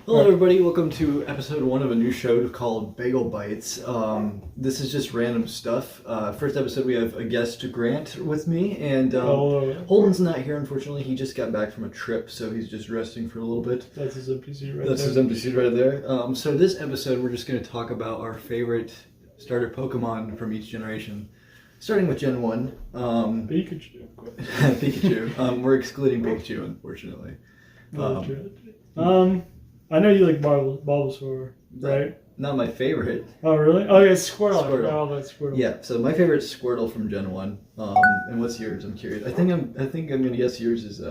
Hello everybody, welcome to episode 1 of a new show called Bagel Bites. This is just random stuff. First episode we have a guest, Grant, with me, and Holden's not here unfortunately. He just got back from a trip, so he's just resting for a little bit. That's his empty seat right there. That's his empty seat right there. So this episode we're just going to talk about our favorite starter Pokemon from each generation. Starting with Gen 1. Pikachu. Pikachu. We're excluding Pikachu, unfortunately. I know you like Bulbasaur, right? Not my favorite. Oh, really? Oh, yeah, Squirtle. Squirtle. I forgot all about Squirtle. Yeah, so my favorite Squirtle from Gen 1. And what's yours? I'm curious. I think I'm gonna guess yours is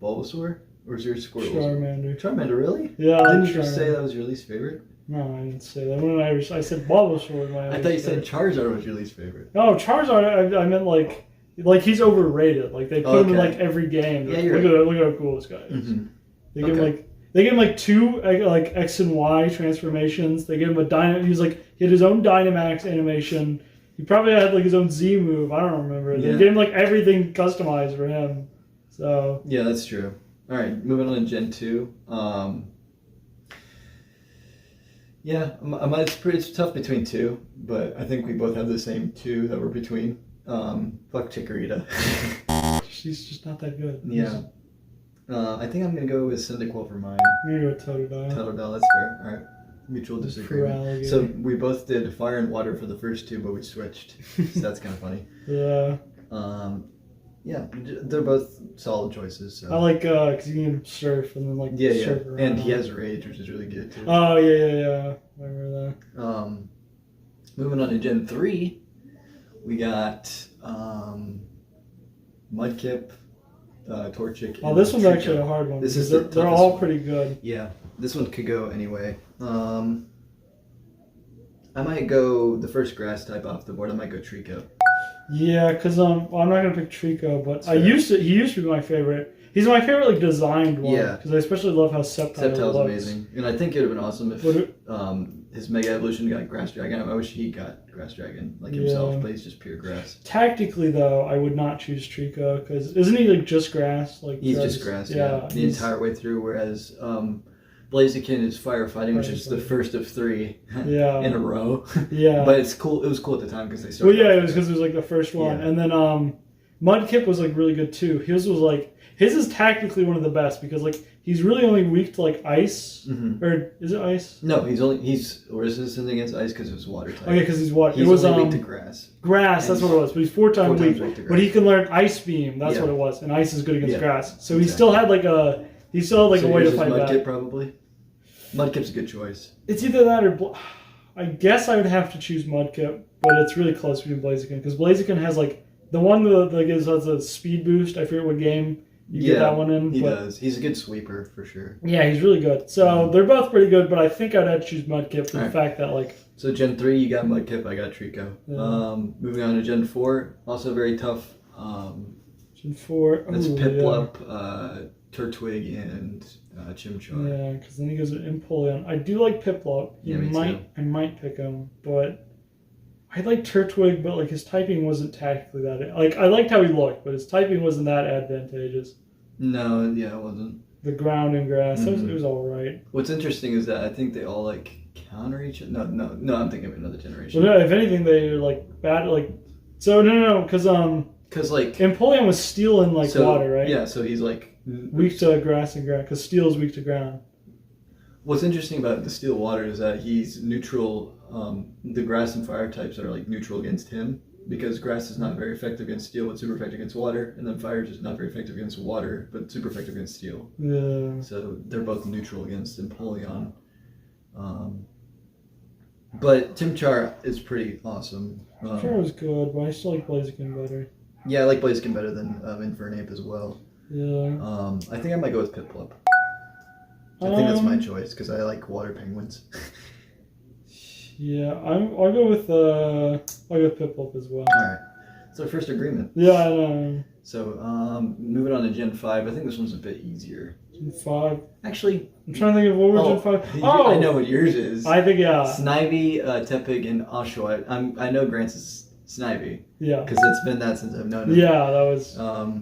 Bulbasaur? Or is yours Squirtle? Charmander. Charmander, really? Yeah, Didn't you just say that was your least favorite? No, I didn't say that. When I said Bulbasaur, I thought you said Charizard was your least favorite. No, Charizard, I meant like he's overrated. Like they put him in like every game. Yeah, look at how cool this guy is. Mm-hmm. They give him like two like X and Y transformations. They give him a he had his own Dynamax animation. He probably had like his own Z move. I don't remember. Yeah. They gave him like everything customized for him. So yeah, that's true. All right, moving on to Gen 2. Yeah, it's tough between two, but I think we both have the same two that we're between. Fuck Chikorita. She's just not that good. Yeah. I think I'm gonna go with Cyndaquil for mine. I'm gonna go Totodile. Totodile, that's fair. All right, mutual disagreement. So we both did fire and water for the first two, but we switched. So that's kind of funny. Yeah. Yeah, they're both solid choices. So. I like because you can surf and then surf around. And he has rage, which is really good too. Oh yeah. I remember that. Moving on to Gen 3, we got Mudkip. Torchic. Oh, this one's actually a hard one. They're all pretty good. Yeah, this one could go anyway. I might go the first grass type off the board. I might go Trico. Yeah, because I'm not gonna pick Trico, but he used to be my favorite. He's my favorite like designed one. Yeah, because I especially love how Sceptile's looks. Amazing, and I think it would have been awesome if his Mega Evolution got Grass Dragon. I wish he got Grass Dragon like himself, but he's just pure grass. Tactically, though, I would not choose Trico because isn't he like just grass? Like he's just grass, yeah, the entire way through. Whereas Blaziken is firefighting, which is the first of 3 in a row. Yeah, but it's cool. It was cool at the time because they started. Well, yeah, it was because it was like the first one, and then Mudkip was like really good too. His is tactically one of the best because like he's really only weak to like ice, or is it ice? No, he's resistant against ice because it was water type. Okay, because he's water. He's only weak to grass. Grass, that's what it was. But he's 4 times weak. But he can learn Ice Beam. That's what it was, and ice is good against grass. So he still had a way to fight back. Mudkip probably. Mudkip's a good choice. It's either that or I guess I would have to choose Mudkip, but it's really close between Blaziken because Blaziken has like the one that has a speed boost. I forget what game. You get that one in. He does. He's a good sweeper for sure. Yeah, he's really good. So they're both pretty good, but I think I'd have to choose Mudkip for the fact that So Gen 3, you got Mudkip, I got Trico. Yeah. Moving on to Gen 4, also very tough. Gen 4. That's Piplup, Turtwig, and Chimchar. Yeah, because then he goes to Empoleon. I do like Piplup. I might pick him, but I like Turtwig, but his typing wasn't tactically that. I liked how he looked, but his typing wasn't that advantageous. No, yeah, it wasn't. The ground and grass, it was all right. What's interesting is that I think they all counter each other. No, I'm thinking of another generation. Well, no, if anything, they're bad. So no, because Empoleon was steel and water, right? Yeah, so he's weak to grass and ground because steel is weak to ground. What's interesting about the steel water is that he's neutral. The grass and fire types are neutral against him because grass is not very effective against steel, but super effective against water, and then fire is just not very effective against water, but super effective against steel. Yeah. So they're both neutral against Empoleon. But Chimchar is pretty awesome. Chimchar was good, but I still like Blaziken better. Yeah, I like Blaziken better than Infernape as well. Yeah. I think I might go with Piplup. I think that's my choice because I like water penguins. Yeah, I'll go with Piplup as well. All right, it's our first agreement. Yeah, I know. So moving on to Gen 5, I think this one's a bit easier. Gen 5. Actually, I'm trying to think of what were Gen 5. Oh, I know what yours is. I think Snivy, Tepig, and Oshawott. I know Grant's is Snivy. Yeah. Because it's been that since I've known it. Yeah, that was.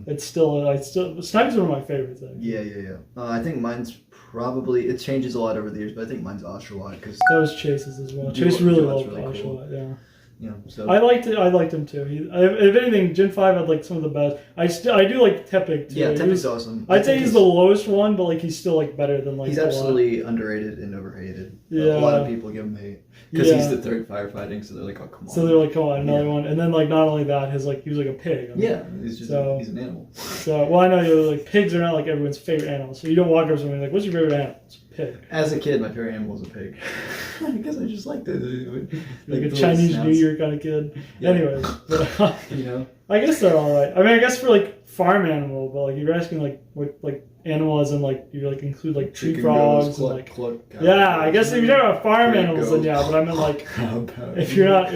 It's still. Snivy's one of my favorites. Actually. Yeah. I think mine's probably it changes a lot over the years, but I think mine's Oshawott because That was Chase's as well. Chase really loved Oshawott, cool. yeah. Yeah, so I liked it. I liked him too. If anything, Gen 5 had like some of the best. I do like Tepig too. Yeah, Tepig's awesome. I'd say he's the lowest one, but like he's still like better than like. He's absolutely underrated and overhated. Yeah. A lot of people give him hate because he's the third firefighting, so they're like, oh come on. So they're like, come on, another one, and then like not only that, he was like a pig. I mean, yeah, he's an animal. So well, I know like pigs are not like everyone's favorite animal. So you don't walk up to someone like, what's your favorite animal? It's a pig. As a kid, my favorite animal was a pig because I just liked it. Like a Chinese New Year kind of kid. Yeah. Anyways, but, you know, I guess they're all right. I mean, I guess for like farm animal, but like you're asking like what like animal as in like you like include like tree frogs and like yeah. I guess if you're talking about farm animals, then yeah. But I meant like if you're not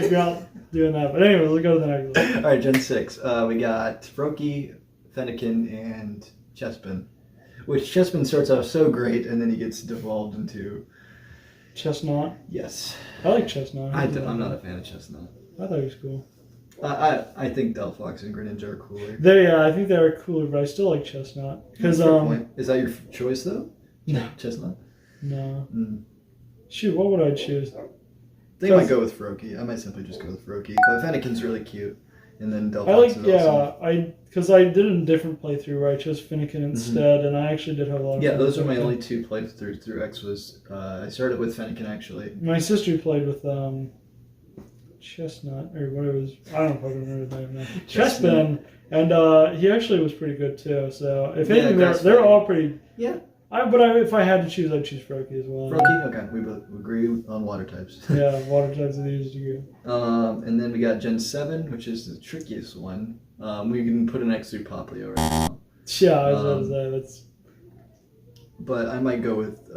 doing that. But anyways, let's go to the next one. All right, Gen 6. We got Froakie, Fennekin, and Chespin. Which Chespin starts off so great, and then he gets devolved into Chestnut. Yes, I like Chestnut. I'm not a fan of Chestnut. I thought he was cool. I think Delphox and Greninja are cooler. I think they are cooler, but I still like Chestnut because is that your choice though? No, Chestnut. No. Shoot, what would I choose? I think I might go with Froakie. I might simply just go with Froakie, but Fennekin's really cute, and then Delphox is awesome. Because I did a different playthrough where I chose Fennekin instead, and I actually did have a lot of fun. Those are my only two playthroughs through X. I started with Fennekin actually. My sister played with Chestnut or what it was. I don't know if I remember the name now. Chespin, and he actually was pretty good too. So if anything, they're all pretty. Yeah. If I had to choose, I'd choose Froakie as well. Froakie, okay, we both agree on water types. Yeah, water types are the easiest to get. And then we got Gen 7, which is the trickiest one. We can put an X through Popplio right now. Yeah, I was going to say that's. But I might go with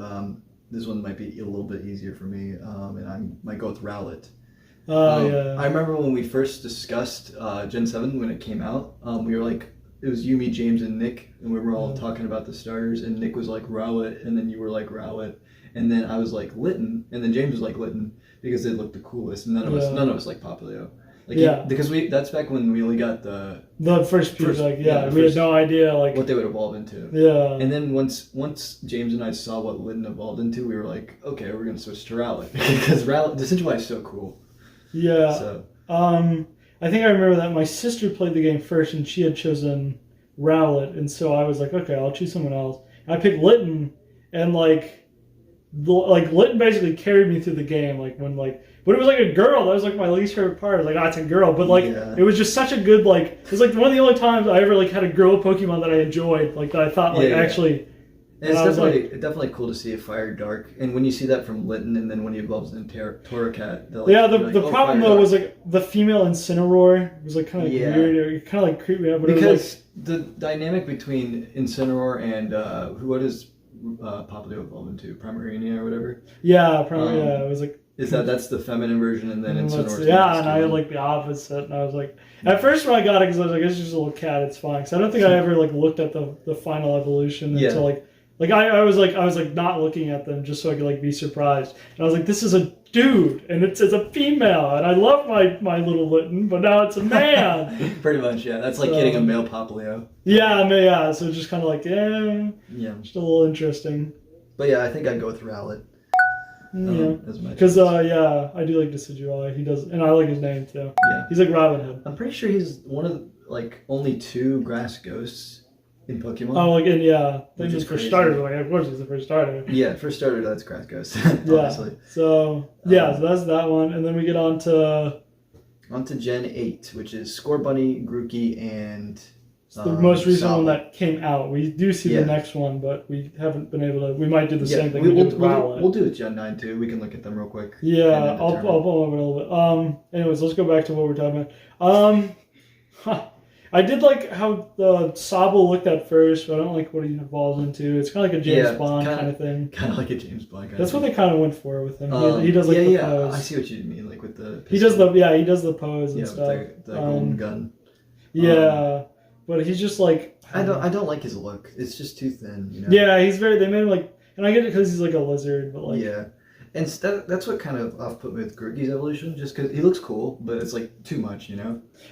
this one might be a little bit easier for me, and I might go with Rowlet. Yeah. I remember when we first discussed Gen 7 when it came out. We were like, it was you, me, James, and Nick, and we were all talking about the starters, and Nick was like Rowlet, and then you were like Rowlet, and then I was like Litten, and then James was like Litten because they looked the coolest, and none of us like Popplio. Because that's back when we only got the first piece. We had no idea like what they would evolve into. Yeah. And then once James and I saw what Litten evolved into, we were like, okay, we're gonna switch to Rowlet because Rowlet, the Decidueye is so cool. Yeah. So. I think I remember that my sister played the game first, and she had chosen Rowlet, and so I was like, okay, I'll choose someone else. And I picked Litten, and like Litten basically carried me through the game. But it was like a girl. That was like my least favorite part. I was like, it's a girl, but it was just such a good it was like one of the only times I ever had a girl Pokemon that I enjoyed, that I thought actually. And it's definitely cool to see a Fire Dark, and when you see that from Litten, and then when he evolves into Torracat, the problem though was the female Incineroar was kind of weird. It kind of creeped me out. But because the dynamic between Incineroar and what is Popplio evolved into, Primarina or whatever? Yeah, it was like. That's the feminine version, and then Incineroar. And I had the opposite, and I was like, at first when I got it, because I was like, it's just a little cat, it's fine. Because I don't think I ever looked at the final evolution until I was not looking at them just so I could be surprised. And I was like, this is a dude, and it's a female, and I love my little Litten, but now it's a man. Pretty much, yeah. That's like getting a male Popplio. Yeah. So it's just kind of just a little interesting. But yeah, I think I'd go with Rowlet. Because I do like Decidueye. He does, and I like his name too. Yeah, he's like Robin Hood. I'm pretty sure he's one of only 2 grass ghosts in Pokemon. Oh, again, Then he's for starters. Of course, he's the first starter. Yeah, first starter, that's grass ghost. Honestly. So so that's that one, and then we get on to Gen 8, which is Scorbunny, Grookey, and. The most recent one that came out. We do see the next one, but we haven't been able to. We might do the same thing. We'll do it Gen 9 too. We can look at them real quick. Yeah, I'll pull over a little bit. Anyways, let's go back to what we're talking about. I did like how the Sobble looked at first, but I don't like what he evolves into. It's kind of like a James Bond kind of thing. Kind of like a James Bond kind That's of what they kind of went for with him. He does the pose. I see what you mean, with the pistol. He does the pose and stuff. With the golden gun. Yeah. But he's just I don't like his look. It's just too thin, Yeah, he's very. They made him and I get it because he's a lizard, but yeah, and that's what kind of off put me with Grookey's evolution, just because he looks cool, but it's too much,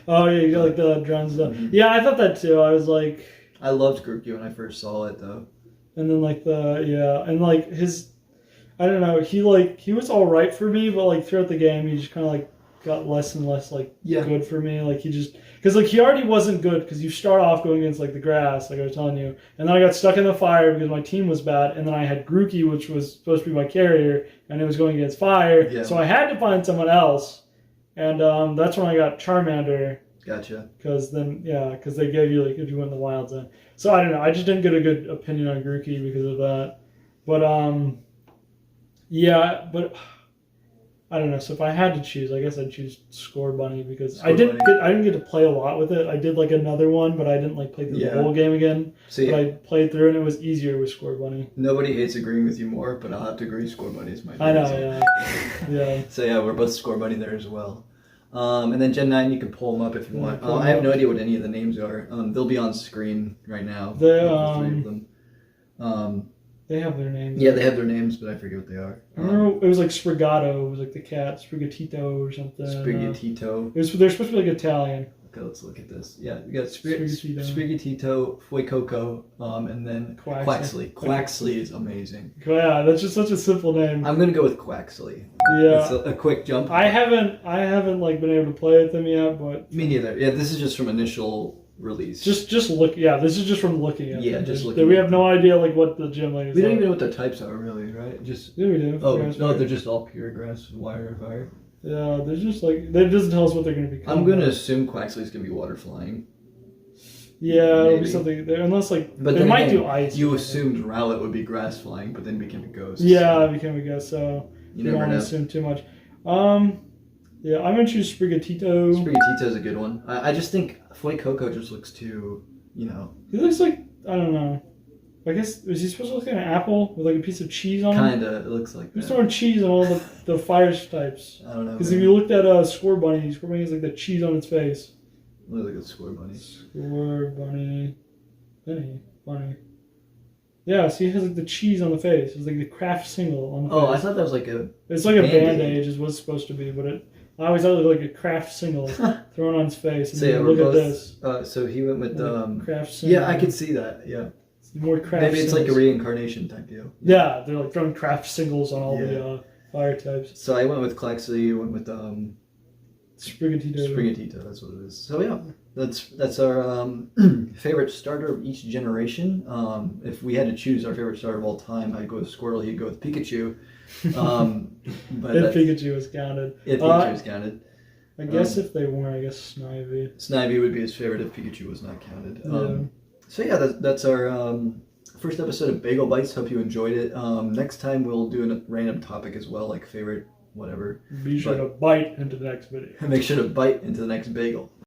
Oh yeah, you got the drone stuff. Mm-hmm. Yeah, I thought that too. I was like, I loved Grookey when I first saw it though. And then like and like his, I don't know, he was all right for me, but like throughout the game he just kind of like got less and less like good for me. Like he just, because like he already wasn't good, because you start off going against like the grass, like I was telling you, and then I got stuck in the fire because my team was bad, and then I had Grookey, which was supposed to be my carrier, and it was going against fire, so I had to find someone else, and that's when I got Charmander. Gotcha. Because they gave you like if you went in the wild zone. So I don't know. I just didn't get a good opinion on Grookey because of that. But but I don't know. So if I had to choose, I guess I'd choose Score Bunny, because I didn't get to play a lot with it. I did like another one, but I didn't like play through the whole game again. See, but I played through and it was easier with Score Bunny. Nobody hates agreeing with you more, but I'll have to agree. Score Bunny is my favorite. I know, yeah. So yeah, we're both Score Bunny there as well. And then Gen 9, you can pull them up if you want. I have no idea what any of the names are. They'll be on screen right now. The three of them. They have their names. Yeah, they have their names, but I forget what they are. I remember it was like Sprigato. It was like the cat, Sprigatito or something. Sprigatito. They're supposed to be like Italian. Okay, let's look at this. Yeah, we got Sprigatito, Fuecoco, and then Quaxley. Quaxley is amazing. Yeah, that's just such a simple name. I'm gonna go with Quaxley. Yeah, it's a quick jump. I haven't like been able to play with them yet, but me neither. Yeah, this is just from initial release. Just look. Yeah, this is just from looking at. Yeah, them. just looking. We have no idea like what the gym ladies. We don't even know what the types are really, right? Just yeah, we do. Oh no, they're just all pure grass, wire, and fire. Yeah, they're just like, that doesn't tell us what they're going to become. I'm going to assume Quaxley's going to be water flying. Yeah, it'll be something there, unless like, but they might do ice. You assumed Rowlet would be grass flying, but then became a ghost. Yeah, it became a ghost, so you never know. Assume too much. Yeah, I'm going to choose Sprigatito. Sprigatito's a good one. I just think Fuecoco just looks too, He looks like, I don't know. I guess, is he supposed to look like an apple with like a piece of cheese on him? Kinda, it looks like that. Who's throwing cheese on all the fire types? I don't know. Because if you looked at Score Bunny has like the cheese on its face. Looks like a Score Bunny. Score Bunny. Bunny. Yeah, see, it has like the cheese on the face. It's like the craft single on the face. Oh, I thought that was like a... It's like a Band-Aid is what it's supposed to be, but I always thought it looked like a craft single thrown on his face. And so yeah, look at this. So he went with... craft single. Yeah, I could see that, yeah. More craft Maybe it's singles. like a reincarnation type deal. Yeah, they're like throwing craft singles on all the fire types. So I went with Quaxley, you went with Sprigatito. Sprigatito, that's what it is. So yeah, that's our favorite starter of each generation. If we had to choose our favorite starter of all time, I'd go with Squirtle, he'd go with Pikachu. But if Pikachu was counted. If Pikachu was counted. I guess if they weren't, I guess Snivy. Snivy would be his favorite if Pikachu was not counted. Yeah. So yeah, that's our first episode of Bagel Bites. Hope you enjoyed it. Next time we'll do a random topic as well, like favorite whatever. Be sure to bite into the next video. Make sure to bite into the next bagel.